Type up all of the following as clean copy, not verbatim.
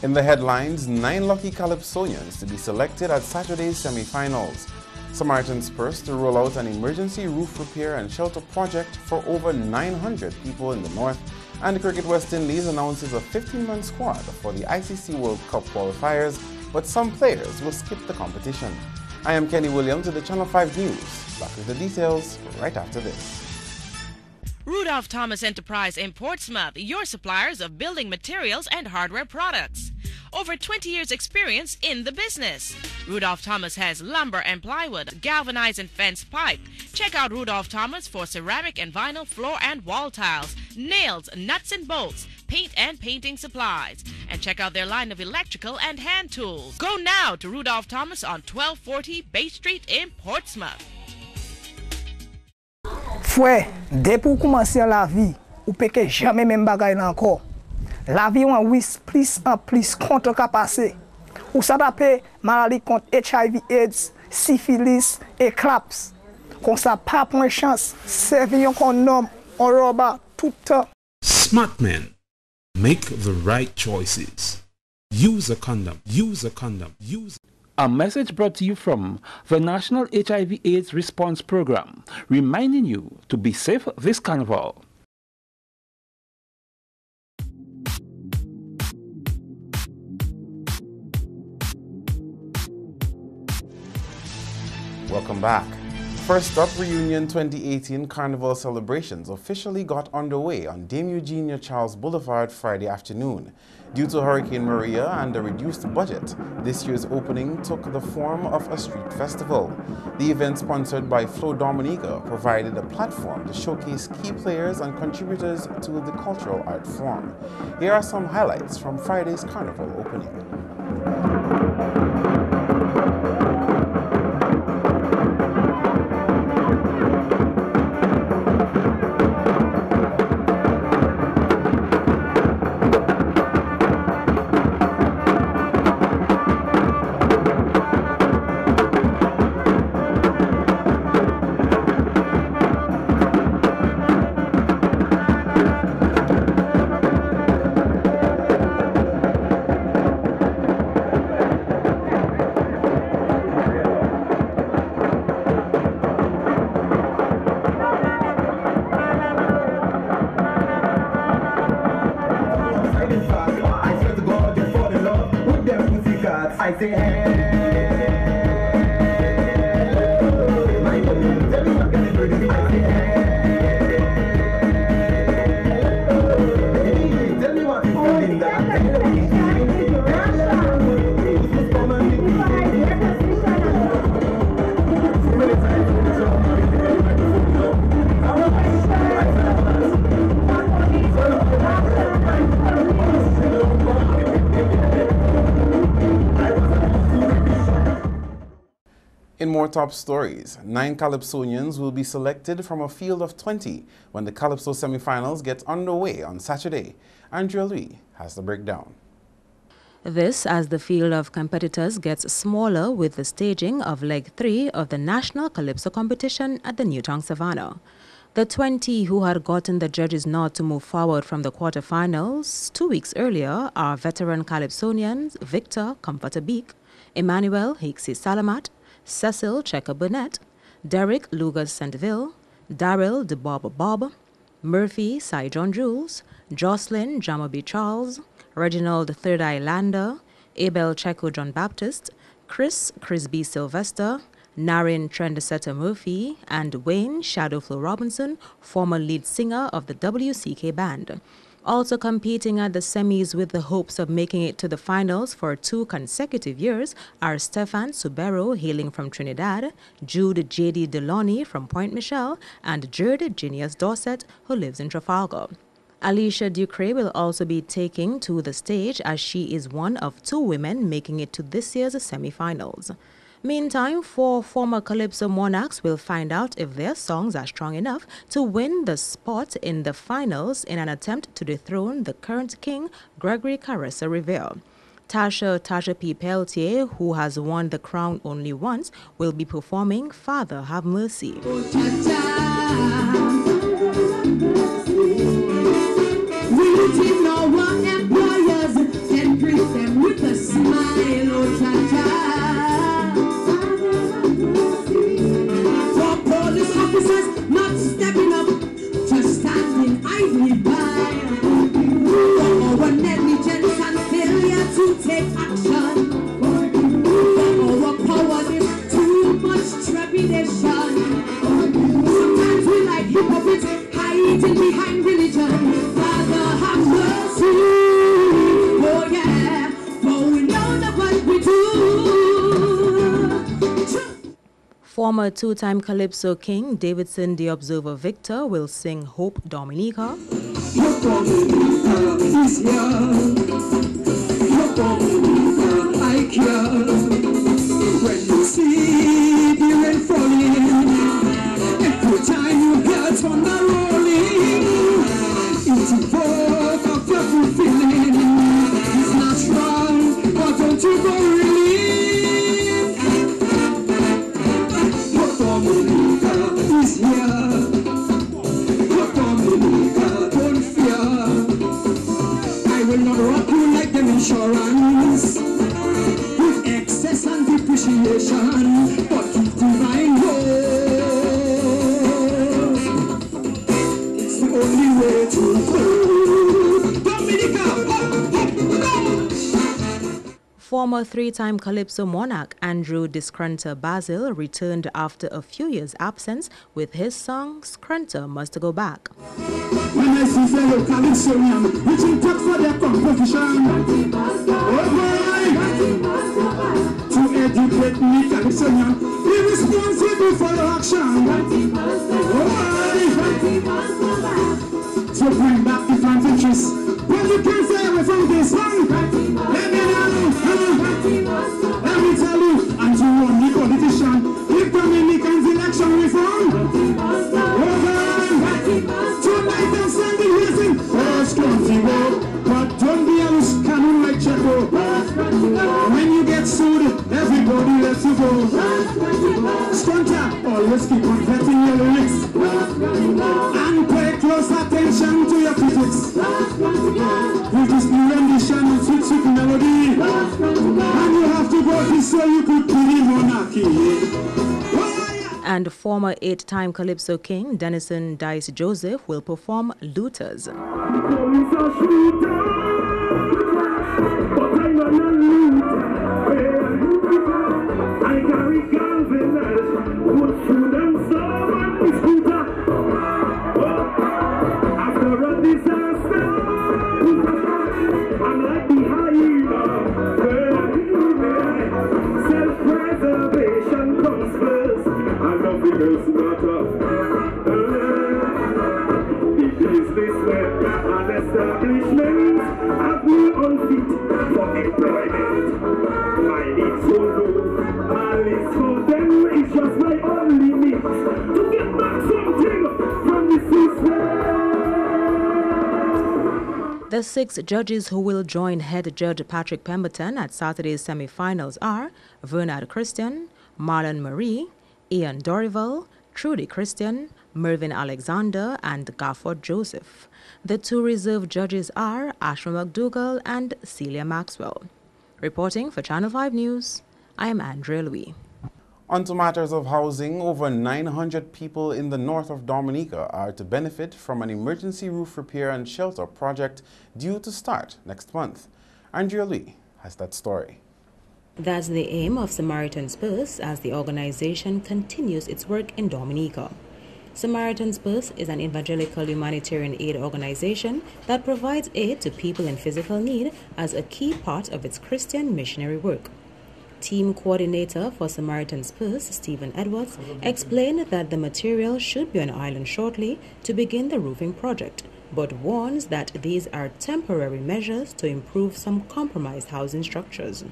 In the headlines, 9 lucky Calypsonians to be selected at Saturday's semi-finals. Samaritan's Purse to roll out an emergency roof repair and shelter project for over 900 people in the north. And the Cricket West Indies announces a 15-man squad for the ICC World Cup qualifiers, but some players will skip the competition. I am Kenny Williams with the Channel 5 News. Back with the details right after this. Rudolph Thomas Enterprise in Portsmouth, your suppliers of building materials and hardware products. Over 20 years experience in the business. Rudolph Thomas has lumber and plywood, galvanized and fenced pipe. Check out Rudolph Thomas for ceramic and vinyl floor and wall tiles, nails, nuts and bolts, paint and painting supplies. And check out their line of electrical and hand tools. Go now to Rudolph Thomas on 1240 Bay Street in Portsmouth. Fouet, dès pour commencer la vie, ou peut que jamais même bagaille encore. La vie en wis plus en plus contre capacité. Ou s'adapter maladie contre HIV, AIDS, syphilis et claps. Comme ça pas point chance, servir qu'on homme, on roba tout temps. Smart men, make the right choices. Use a condom. Use a condom. Use. A message brought to you from the National HIV/AIDS Response Program, reminding you to be safe this carnival. Welcome back. First up, Reunion 2018 Carnival celebrations officially got underway on Dame Eugenia Charles Boulevard Friday afternoon. Due to Hurricane Maria and a reduced budget, this year's opening took the form of a street festival. The event, sponsored by Flo Dominica, provided a platform to showcase key players and contributors to the cultural art form. Here are some highlights from Friday's Carnival opening. I say hey. My name, tell me what can I do? I say hey. Hey, tell me what is doing that. In more top stories, 9 Calypsonians will be selected from a field of 20 when the Calypso semi-finals get underway on Saturday. Andrea Louis has the breakdown. This as the field of competitors gets smaller with the staging of Leg 3 of the National Calypso competition at the Newtown Savannah. The 20 who had gotten the judges' nod to move forward from the quarterfinals 2 weeks earlier are veteran Calypsonians Victor Comforter Beek, Emmanuel Hixie Salamat, Cecil Checker Burnett, Derek Lugas Centville, Daryl de Bob, Murphy Cy John Jules, Jocelyn Jamabi Charles, Reginald Third Eye Lander, Abel Checo John Baptist, Chris B. Sylvester, Narin Trendsetter Murphy, and Wayne Shadowflow Robinson, former lead singer of the WCK band. Also competing at the semis with the hopes of making it to the finals for 2 consecutive years are Stefan Subero, hailing from Trinidad, Jude J.D. Deloney from Point Michelle, and Jared Genius Dorset, who lives in Trafalgar. Alicia Ducre will also be taking to the stage as she is one of 2 women making it to this year's semi-finals. Meantime, 4 former Calypso monarchs will find out if their songs are strong enough to win the spot in the finals in an attempt to dethrone the current king, Gregory Caressa Rivera. Tasha P. Peltier, who has won the crown only once, will be performing Father Have Mercy. We Former two-time Calypso king Davidson the Observer Victor will sing Hope Dominica. Hope Dominica is here. Hope Dominica, I care. When you see the rain falling, every time you hear thunder rolling, it evokes a fearful feeling. It's natural, but don't you go reeling. Hope Dominica is here. Hope Dominica, don't fear. I will not rock you like them insurance with excess and depreciation, but keep divine hope. It's the only way to go. Dominica, Former three-time Calypso monarch Andrew Discrunter Basil returned after a few years' absence with his song Scrunter Must Go Back. when I see fellow Calypsonian reaching top for their composition, to educate me Calypsonian, be responsible for your action. To bring back different interests, but you can't stay away from this one. Let me tell you, and to run the politician, if Dominicans election reform, tonight I'm standing raising, country war, but don't be a loose cannon like Checo. When you get sued, everybody lets you go. Stunter, always keep on vetting your lyrics, and pay close attention to your critics. With this new rendition and sweet, sweet melody, and you have to go this way you could kill the monarchy. And former eight-time Calypso king Denison Dice Joseph will perform Looters. Self-preservation comes first, and nothing else matters. The businessmen and establishments have me on feet for employment. My needs so low, my needs for them is just my only need to get back something from the system. The 6 judges who will join head judge Patrick Pemberton at Saturday's semi-finals are Vernard Christian, Marlon Marie, Ian Dorival, Trudy Christian, Mervyn Alexander, and Gafford Joseph. The 2 reserve judges are Ashma McDougall and Celia Maxwell. Reporting for Channel 5 News, I am Andrea Louis. On to matters of housing, over 900 people in the north of Dominica are to benefit from an emergency roof repair and shelter project due to start next month. Andrea Lee has that story. That's the aim of Samaritan's Purse as the organization continues its work in Dominica. Samaritan's Purse is an evangelical humanitarian aid organization that provides aid to people in physical need as a key part of its Christian missionary work. Team coordinator for Samaritan's Purse, Stephen Edwards, explained that the material should be on island shortly to begin the roofing project, but warns that these are temporary measures to improve some compromised housing structures.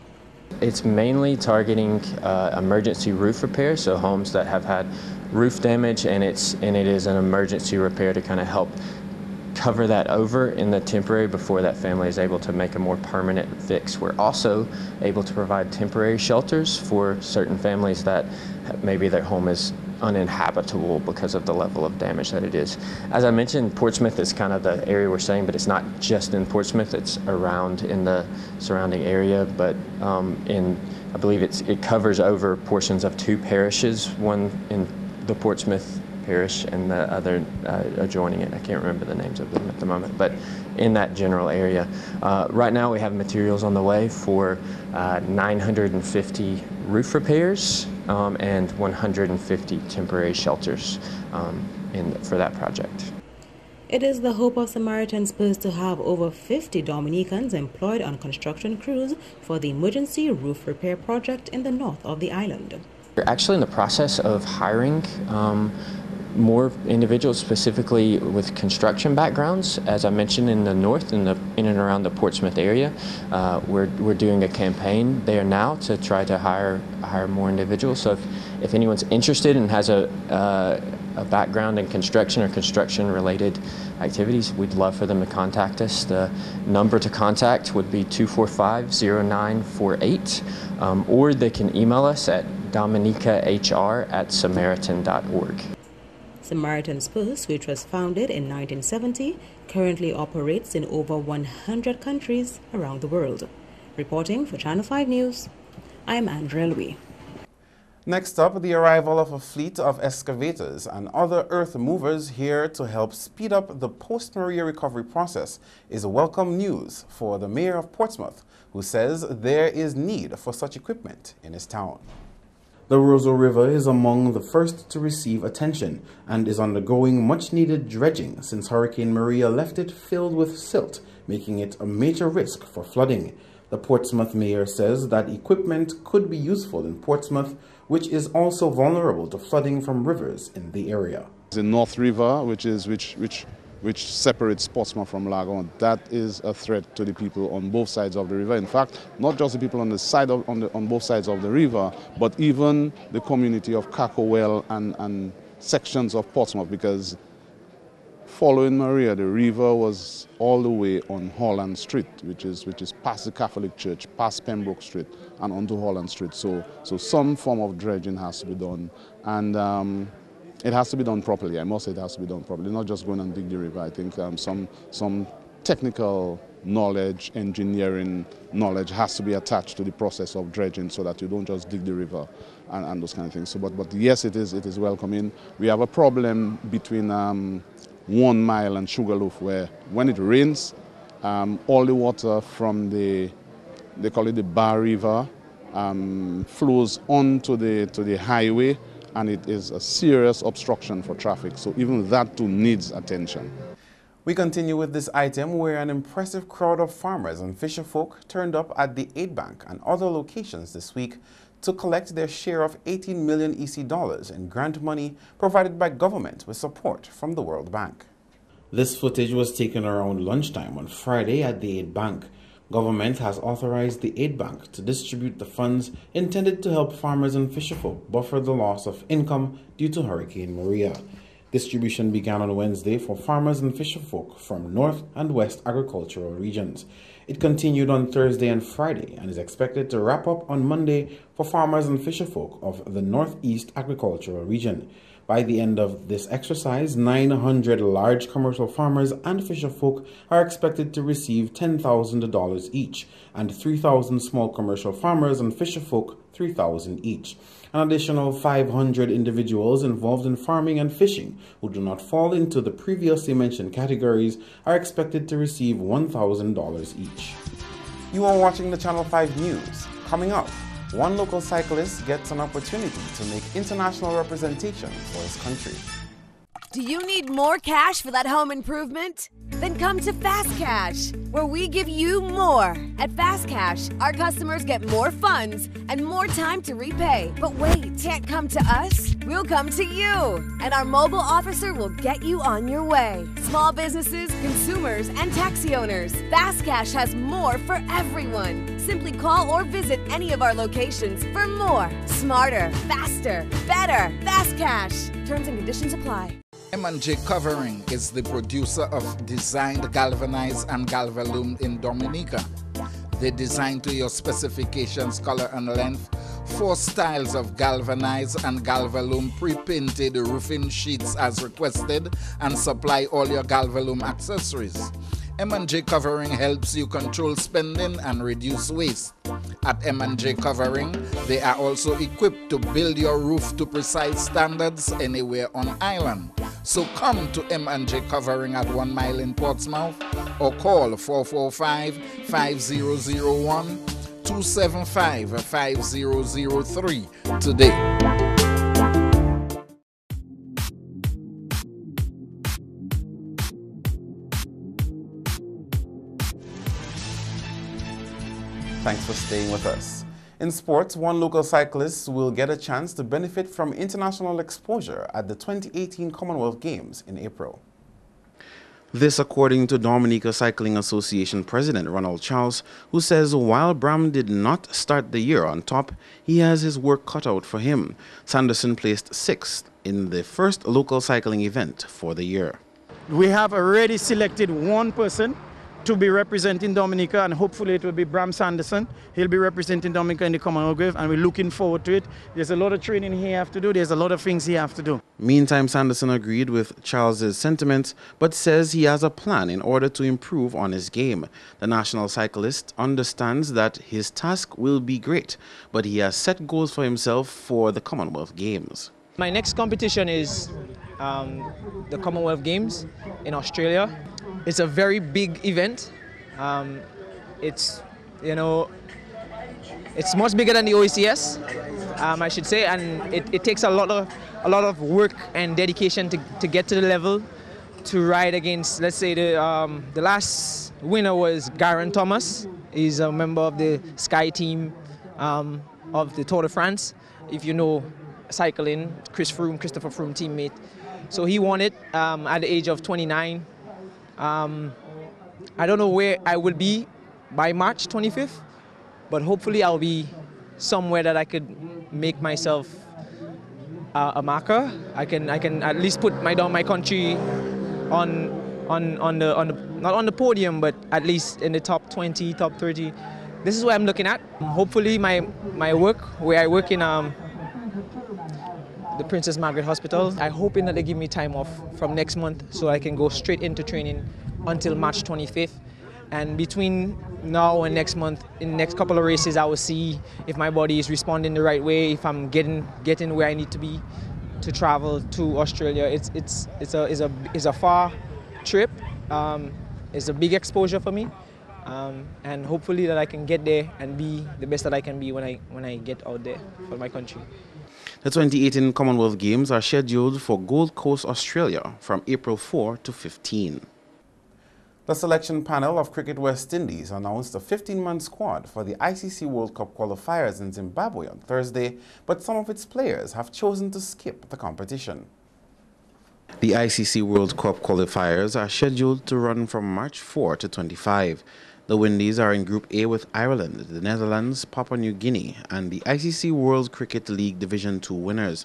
It's mainly targeting emergency roof repair, so homes that have had roof damage, and it is an emergency repair to kind of help cover that over in the temporary before that family is able to make a more permanent fix. We're also able to provide temporary shelters for certain families that maybe their home is uninhabitable because of the level of damage that it is. As I mentioned, Portsmouth is kind of the area we're saying, but it's not just in Portsmouth, it's around in the surrounding area, but I believe it covers over portions of 2 parishes, one in the Portsmouth parish and the other adjoining it. I can't remember the names of them at the moment, but in that general area. Right now we have materials on the way for 950 roof repairs and 150 temporary shelters for that project. It is the hope of Samaritan's Purse to have over 50 Dominicans employed on construction crews for the emergency roof repair project in the north of the island. We're actually in the process of hiring more individuals specifically with construction backgrounds. As I mentioned, in the north, in and around the Portsmouth area, we're doing a campaign there now to try to hire more individuals. So if anyone's interested and has a background in construction or construction-related activities, we'd love for them to contact us. The number to contact would be 245-0948, or they can email us at dominica.hr@samaritan.org. Samaritan's Purse, which was founded in 1970, currently operates in over 100 countries around the world. Reporting for Channel 5 News, I'm Andrea Louis. Next up, the arrival of a fleet of excavators and other earth movers here to help speed up the post-Maria recovery process is welcome news for the mayor of Portsmouth, who says there is need for such equipment in his town. The Roseau River is among the first to receive attention and is undergoing much-needed dredging since Hurricane Maria left it filled with silt, making it a major risk for flooding. The Portsmouth mayor says that equipment could be useful in Portsmouth, which is also vulnerable to flooding from rivers in the area. The North River, which separates Portsmouth from Lagon, that is a threat to the people on both sides of the river. In fact, not just the people on both sides of the river, but even the community of Cacowell and sections of Portsmouth, because following Maria, the river was all the way on Holland Street, which is past the Catholic Church, past Pembroke Street, and onto Holland Street. So some form of dredging has to be done, and it has to be done properly. I must say it has to be done properly, not just going and dig the river. I think some technical knowledge, engineering knowledge has to be attached to the process of dredging so that you don't just dig the river and those kind of things. So, but yes, it is welcoming. We have a problem between 1 Mile and Sugarloaf, where when it rains, all the water from they call it the Bar River, flows onto the highway, and it is a serious obstruction for traffic. So even that too needs attention. We continue with this item where an impressive crowd of farmers and fisherfolk turned up at the Aid Bank and other locations this week to collect their share of 18 million EC dollars in grant money provided by government with support from the World Bank. This footage was taken around lunchtime on Friday at the Aid Bank. Government has authorized the Aid Bank to distribute the funds intended to help farmers and fisherfolk buffer the loss of income due to Hurricane Maria. Distribution began on Wednesday for farmers and fisherfolk from North and West agricultural regions. It continued on Thursday and Friday and is expected to wrap up on Monday for farmers and fisherfolk of the Northeast agricultural region. By the end of this exercise, 900 large commercial farmers and fisherfolk are expected to receive $10,000 each, and 3,000 small commercial farmers and fisherfolk $3,000 each. An additional 500 individuals involved in farming and fishing who do not fall into the previously mentioned categories are expected to receive $1,000 each. You are watching the Channel 5 News. Coming up, one local cyclist gets an opportunity to make international representation for his country. Do you need more cash for that home improvement? Then come to Fast Cash, where we give you more. At Fast Cash, our customers get more funds and more time to repay. But wait, can't come to us? We'll come to you, and our mobile officer will get you on your way. Small businesses, consumers, and taxi owners. Fast Cash has more for everyone. Simply call or visit any of our locations for more. Smarter, faster, better. Fast Cash. Terms and conditions apply. M&J Covering is the producer of designed galvanized and galvalume in Dominica. They design to your specifications, color and length, 4 styles of galvanized and galvalume pre-painted roofing sheets as requested, and supply all your galvalume accessories. M&J Covering helps you control spending and reduce waste. At M&J Covering, they are also equipped to build your roof to precise standards anywhere on island. So come to M&J Covering at 1 Mile in Portsmouth or call 445-5001, 275-5003 today. Thanks for staying with us. In sports, one local cyclist will get a chance to benefit from international exposure at the 2018 Commonwealth Games in April. This according to Dominica Cycling Association President Ronald Charles, who says while Bram did not start the year on top, he has his work cut out for him. Sanderson placed 6th in the first local cycling event for the year. We have already selected one person to be representing Dominica, and hopefully it will be Bram Sanderson. He'll be representing Dominica in the Commonwealth, and we're looking forward to it. There's a lot of training he has to do. There's a lot of things he has to do. Meantime, Sanderson agreed with Charles's sentiments, but says he has a plan in order to improve on his game. The national cyclist understands that his task will be great, but he has set goals for himself for the Commonwealth Games. My next competition is the Commonwealth Games in Australia. It's a very big event. It's much bigger than the OECS, I should say, and it takes a lot of work and dedication to get to the level to ride against. Let's say the last winner was Garen Thomas. He's a member of the Sky team of the Tour de France. If you know cycling, Christopher Froome teammate. So he won it at the age of 29. I don't know where I will be by March 25th, but hopefully I'll be somewhere that I could make myself a marker. I can at least put my country on the not on the podium, but at least in the top 20, top 30. This is what I'm looking at. Hopefully my work, where I work in the Princess Margaret Hospital, I'm hoping that they give me time off from next month so I can go straight into training until March 25th. And between now and next month, in the next couple of races, I will see if my body is responding the right way, if I'm getting where I need to be to travel to Australia. It's a far trip. It's a big exposure for me, and hopefully that I can get there and be the best that I can be when I get out there for my country. The 2018 Commonwealth Games are scheduled for Gold Coast, Australia from April 4 to 15. The selection panel of Cricket West Indies announced a 15-man squad for the ICC World Cup qualifiers in Zimbabwe on Thursday, but some of its players have chosen to skip the competition. The ICC World Cup qualifiers are scheduled to run from March 4 to 25. The Windies are in Group A with Ireland, the Netherlands, Papua New Guinea, and the ICC World Cricket League Division 2 winners.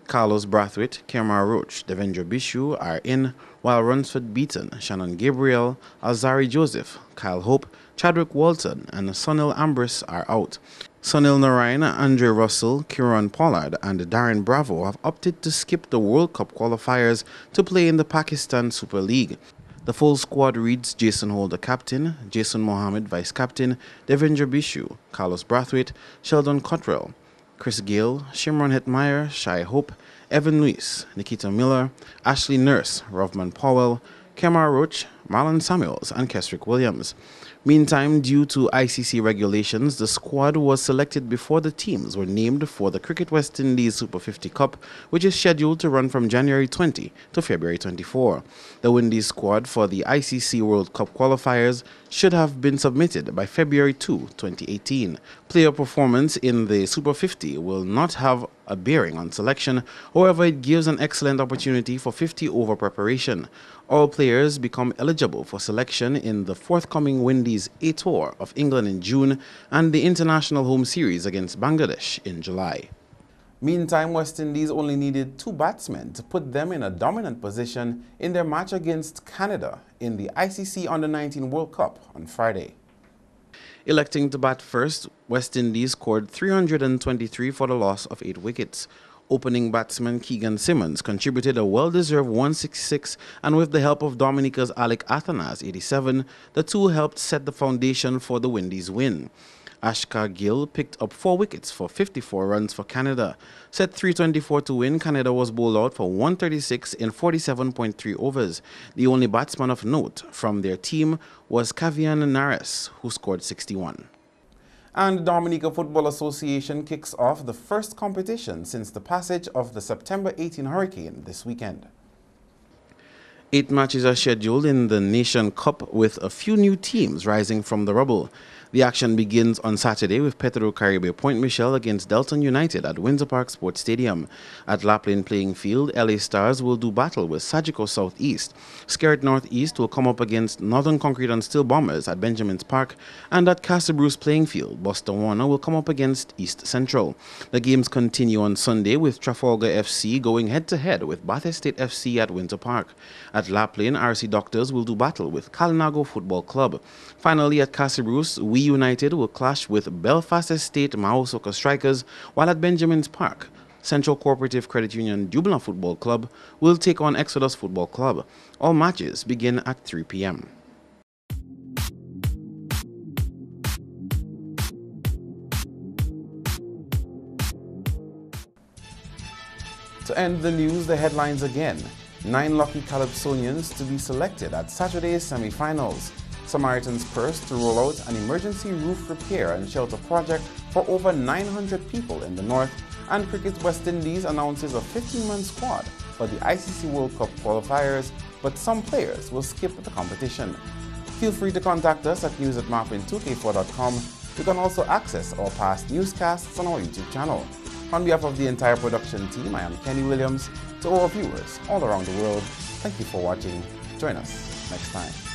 Carlos Brathwaite, Kemar Roach, Devendra Bishu are in, while Runsford Beaton, Shannon Gabriel, Alzari Joseph, Kyle Hope, Chadwick Walton, and Sunil Ambrose are out. Sunil Narayan, Andre Russell, Kieran Pollard, and Darren Bravo have opted to skip the World Cup qualifiers to play in the Pakistan Super League. The full squad reads Jason Holder captain, Jason Mohammed vice-captain, Devendra Bishu, Carlos Brathwaite, Sheldon Cottrell, Chris Gale, Shimron Hetmeyer, Shai Hope, Evan Luis, Nikita Miller, Ashley Nurse, Rovman Powell, Kemar Roach, Marlon Samuels, and Kesrick Williams. Meantime, due to ICC regulations, the squad was selected before the teams were named for the Cricket West Indies Super 50 Cup, which is scheduled to run from January 20 to February 24. The Windies squad for the ICC World Cup qualifiers should have been submitted by February 2, 2018. Player performance in the Super 50 will not have a bearing on selection, however it gives an excellent opportunity for 50-over preparation. All players become eligible for selection in the forthcoming Windies A Tour of England in June and the International Home Series against Bangladesh in July. Meantime, West Indies only needed 2 batsmen to put them in a dominant position in their match against Canada in the ICC Under-19 World Cup on Friday. Electing to bat first, West Indies scored 323 for the loss of 8 wickets. Opening batsman Keegan Simmons contributed a well-deserved 166, and with the help of Dominica's Alec Athanas, 87, the two helped set the foundation for the Windies' win. Ashkar Gill picked up 4 wickets for 54 runs for Canada. Set 324 to win, Canada was bowled out for 136 in 47.3 overs. The only batsman of note from their team was Kavian Nares, who scored 61. And the Dominica Football Association kicks off the first competition since the passage of the September 18 hurricane this weekend. 8 matches are scheduled in the Nation Cup with a few new teams rising from the rubble. The action begins on Saturday with Petro Caribe Point Michelle against Delton United at Windsor Park Sports Stadium. At Lapland Playing Field, LA Stars will do battle with Sagicor Southeast. Skerrit Northeast will come up against Northern Concrete and Steel Bombers at Benjamin's Park. And at Castle Bruce Playing Field, Buster Warner will come up against East Central. The games continue on Sunday with Trafalgar FC going head-to-head with Bath Estate FC at Windsor Park. At Lapland, RC Doctors will do battle with Kalinago Football Club. Finally, at Castle Bruce, We United will clash with Belfast Estate Mahosoka Strikers, while at Benjamin's Park, Central Cooperative Credit Union Dublin Football Club will take on Exodus Football Club. All matches begin at 3 p.m. To end the news, the headlines again. 9 lucky Calypsonians to be selected at Saturday's semi-finals. Samaritan's Purse to roll out an emergency roof repair and shelter project for over 900 people in the north. And Cricket's West Indies announces a 15-man squad for the ICC World Cup qualifiers, but some players will skip the competition. Feel free to contact us at news@marpin2k4.com. You can also access our past newscasts on our YouTube channel. On behalf of the entire production team, I am Kenny Williams. To our viewers all around the world, thank you for watching. Join us next time.